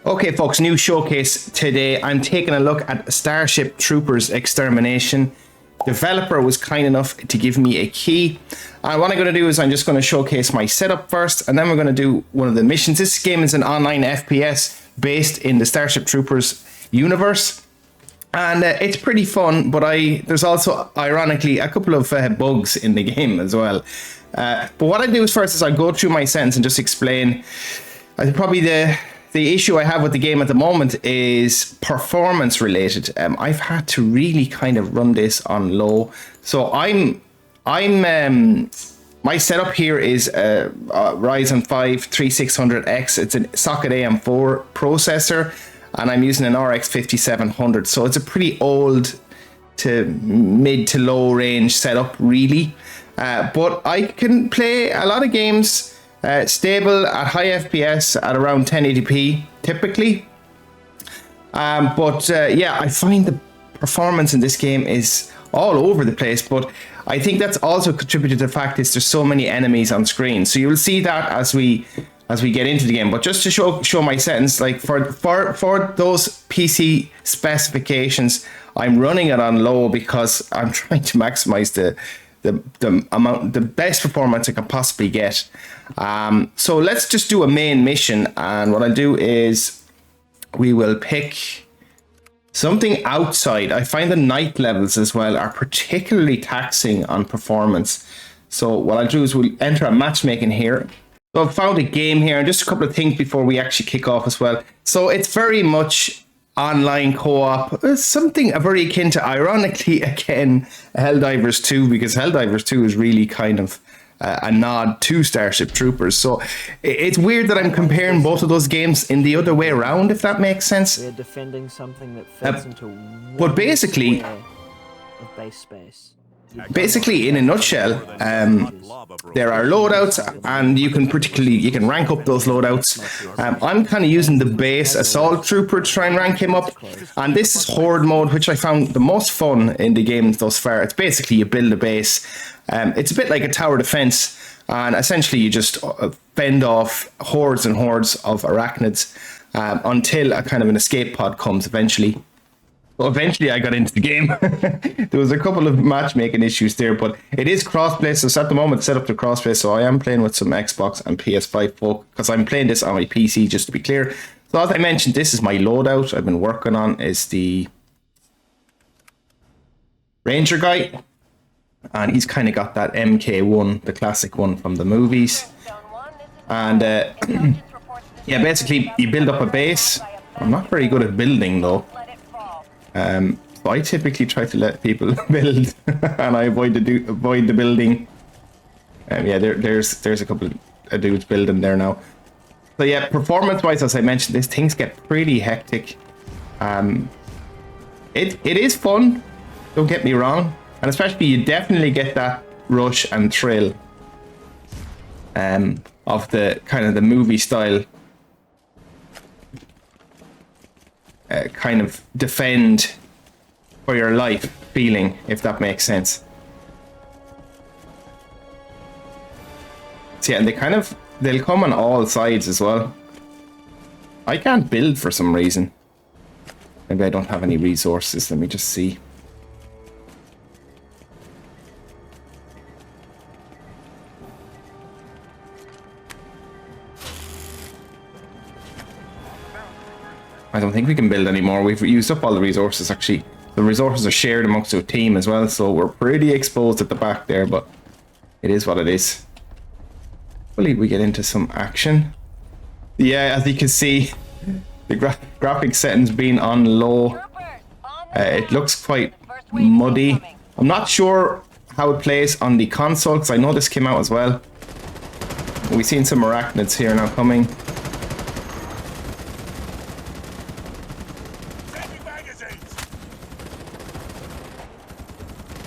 Okay folks, new showcase today. I'm taking a look at Starship Troopers Extermination. Developer was kind enough to give me a key. And what I'm going to do is I'm just going to showcase my setup first, and then we're going to do one of the missions. This game is an online FPS based in the Starship Troopers universe. And it's pretty fun, but there's also, ironically, a couple of bugs in the game as well. But what I do is first is I go through my sentence and just explain. Probably the issue I have with the game at the moment is performance related. I've had to really kind of run this on low. So my setup here is a Ryzen 5 3600X. It's a socket AM4 processor, and I'm using an RX 5700. So it's a pretty old to mid to low range setup, really. But I can play a lot of games stable at high FPS at around 1080p typically. Yeah, I find the performance in this game is all over the place, but I think that's also contributed to the fact that there's so many enemies on screen. So you'll see that as we get into the game. But just to show my sentence, like for those PC specifications, I'm running it on low because I'm trying to maximize the best performance I can possibly get. So let's just do a main mission, and what I'll do is we will pick something outside. I find the night levels as well are particularly taxing on performance. So what I'll do is we'll enter a matchmaking here. So I've found a game here, and just a couple of things before we actually kick off as well. So it's very much online co-op. It's something very akin to, ironically, again, Helldivers 2, because Helldivers 2 is really kind of a nod to Starship Troopers. So it's weird that I'm comparing both of those games in the other way around, if that makes sense. We're defending something that fits into but basically, of base space. Basically, in a nutshell, there are loadouts, and you can rank up those loadouts. I'm kind of using the base assault trooper to try and rank him up, and this is horde mode, which I found the most fun in the game thus far. It's basically you build a base. It's a bit like a tower defense, and essentially you just fend off hordes and hordes of arachnids until a kind of an escape pod comes eventually. Well, eventually I got into the game. There was a couple of matchmaking issues there, but it is crossplay. So at the moment set up to crossplay. So I am playing with some Xbox and PS5 folk, because I'm playing this on my PC, just to be clear. So as I mentioned, this is my loadout I've been working on, is the Ranger guy. And he's kind of got that MK1, the classic one from the movies. And yeah, basically you build up a base. I'm not very good at building though. So I typically try to let people build, and I avoid the building. Yeah, there's a couple of dudes building there now. So yeah, performance-wise, as I mentioned, these things get pretty hectic. It is fun, don't get me wrong, and especially you definitely get that rush and thrill of the kind of the movie style. Kind of defend for your life feeling, if that makes sense. So yeah, and they'll come on all sides as well. I can't build for some reason. Maybe I don't have any resources. Let me just see. I don't think we can build anymore. We've used up all the resources, actually. The resources are shared amongst our team as well, so we're pretty exposed at the back there, but it is what it is. Hopefully we get into some action. Yeah, as you can see, the graphics settings being on low, it looks quite muddy. I'm not sure how it plays on the console, because I know this came out as well. We've seen some arachnids here now coming.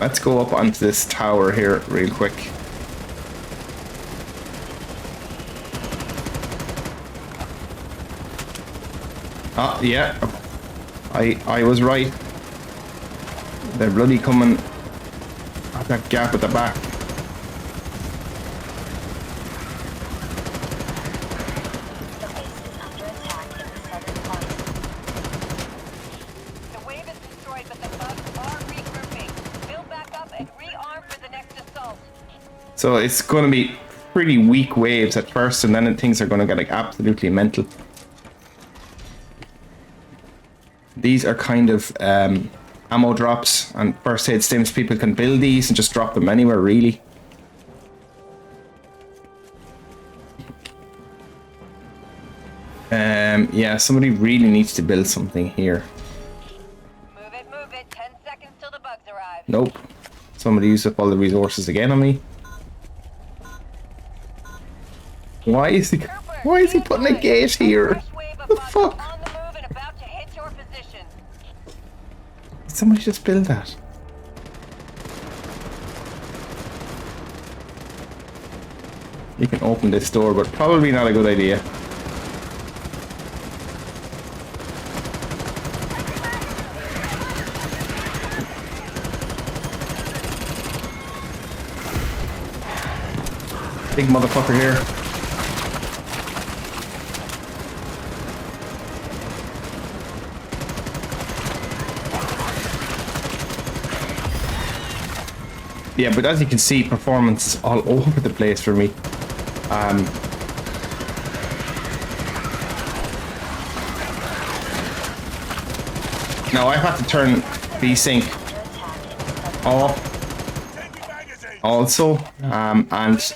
Let's go up onto this tower here real quick. Ah, yeah. I was right. They're bloody coming at that gap at the back. So it's going to be pretty weak waves at first, and then things are going to get like absolutely mental. These are kind of ammo drops and first aid stims. People can build these and just drop them anywhere, really. Yeah, somebody really needs to build something here. Move it. 10 seconds till the bugs arrive. Nope. Somebody used up all the resources again on me. Why is he putting a gate here? What the fuck? On the move and about to hit your position. Did somebody just build that? You can open this door, but probably not a good idea. Big motherfucker here. Yeah, but as you can see, performance is all over the place for me. Now I have to turn VSync off also, and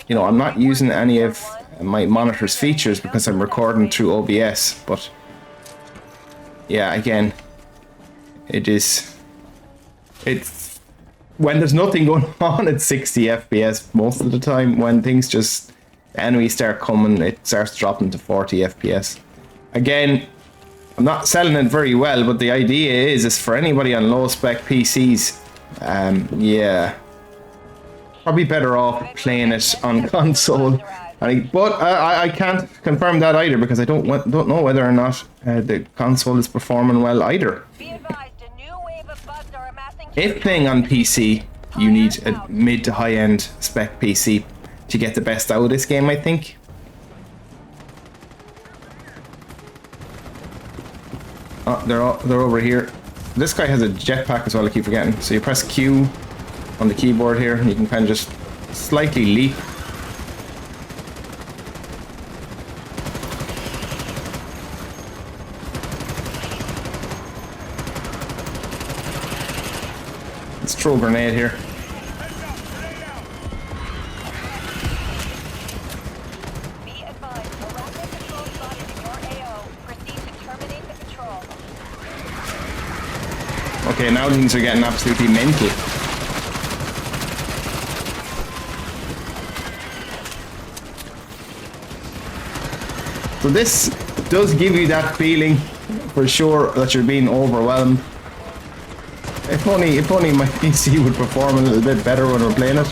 you know, I'm not using any of my monitor's features because I'm recording through OBS, but yeah, again, it's when there's nothing going on at 60 FPS most of the time. When things just, enemies start coming, it starts dropping to 40 FPS. Again, I'm not selling it very well, but the idea is for anybody on low spec PCs, yeah, probably better off playing it on console. But I can't confirm that either because I don't know whether or not the console is performing well either. If playing on PC, you need a mid to high end spec PC to get the best out of this game, I think. Oh, they're over here. This guy has a jetpack as well, I keep forgetting. So you press Q on the keyboard here, and you can kind of just slightly leap. Let's throw a grenade here. Be advised, a rapid control spotted in your AO. Proceed to terminate the patrol. Okay, now things are getting absolutely mental. So this does give you that feeling for sure that you're being overwhelmed. If only my PC would perform a little bit better when we're playing it.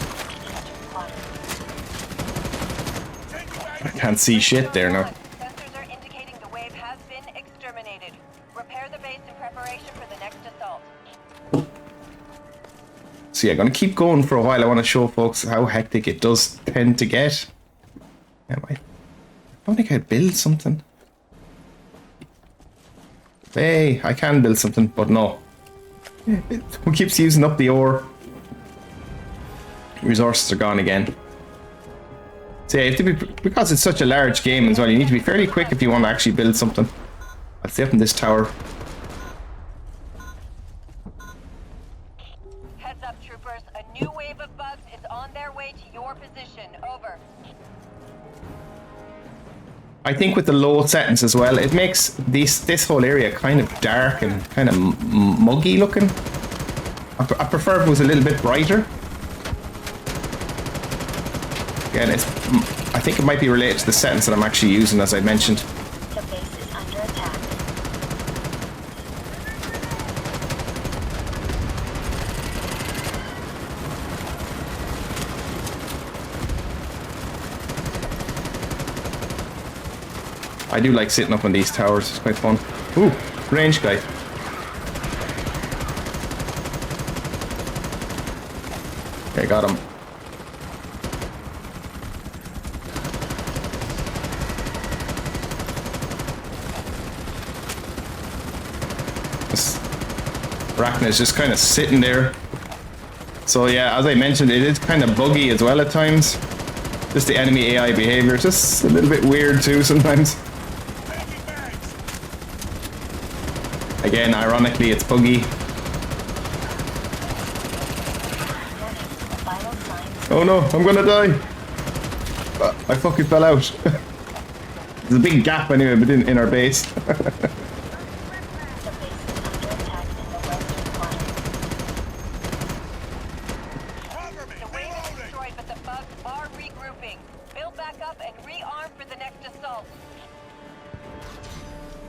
I can't see shit there now. Sensors are indicating the wave has been exterminated. Repair the base in preparation for the next assault. So yeah, I'm gonna keep going for a while. I want to show folks how hectic it does tend to get. I don't think I'd build something. Hey, I can build something, but no. It keeps using up the ore. Resources are gone again. So yeah, you have to be, because it's such a large game as well, you need to be fairly quick if you want to actually build something. I'll stay up in this tower. Heads up, troopers. A new wave of bugs is on their way to your position. Over. I think with the low settings as well, it makes this whole area kind of dark and kind of muggy looking. I prefer if it was a little bit brighter. Again, I think it might be related to the settings that I'm actually using, as I mentioned. The base is under attack. I do like sitting up on these towers, it's quite fun. Ooh, range guy. Okay, got him. This Arachna is just kind of sitting there, So yeah, as I mentioned, it is kind of buggy as well at times. Just the enemy AI behavior, just a little bit weird too sometimes. Again, ironically, it's buggy. Oh no, I'm gonna die. I fucking fell out. There's a big gap anyway between in our base.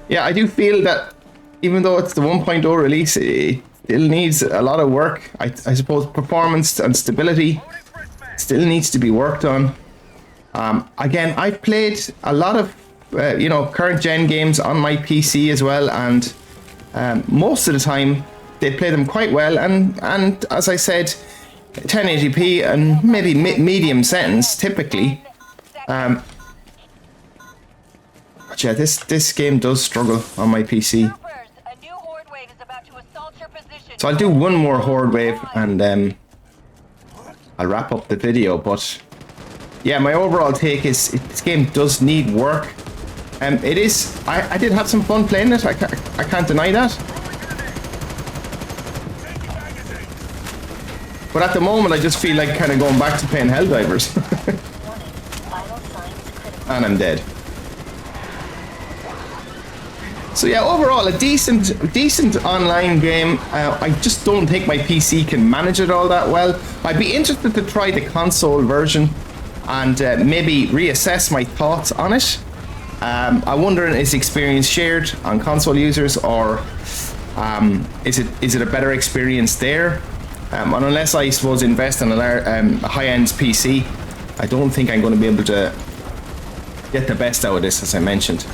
Yeah, I do feel that even though it's the 1.0 release, it still needs a lot of work. I suppose performance and stability still needs to be worked on. Again, I've played a lot of you know, current gen games on my PC as well, and most of the time they play them quite well. And as I said, 1080p and maybe medium settings typically. But yeah, this game does struggle on my PC. So I'll do one more horde wave and I'll wrap up the video. But yeah, my overall take is this game does need work. It is. I did have some fun playing it. I can't deny that. But at the moment, I just feel like kind of going back to playing Helldivers. And I'm dead. So yeah, overall a decent online game. I just don't think my PC can manage it all that well. I'd be interested to try the console version and maybe reassess my thoughts on it. I wonder, is experience shared on console users, or is it a better experience there? And unless I suppose invest in a high-end PC, I don't think I'm going to be able to get the best out of this, as I mentioned.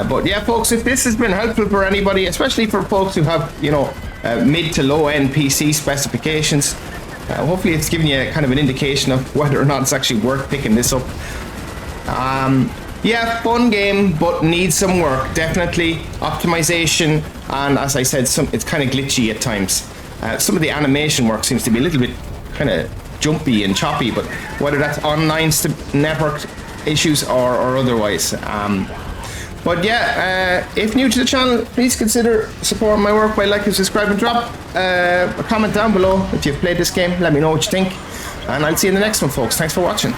But yeah, folks, if this has been helpful for anybody, especially for folks who have, you know, mid to low-end PC specifications, hopefully it's given you kind of an indication of whether or not it's actually worth picking this up. Yeah, fun game, but needs some work, definitely. Optimization, and as I said, it's kind of glitchy at times. Some of the animation work seems to be a little bit kind of jumpy and choppy, but whether that's online network issues or otherwise. But yeah, if new to the channel, please consider supporting my work by liking, subscribe, and drop a comment down below if you've played this game. Let me know what you think, and I'll see you in the next one, folks. Thanks for watching.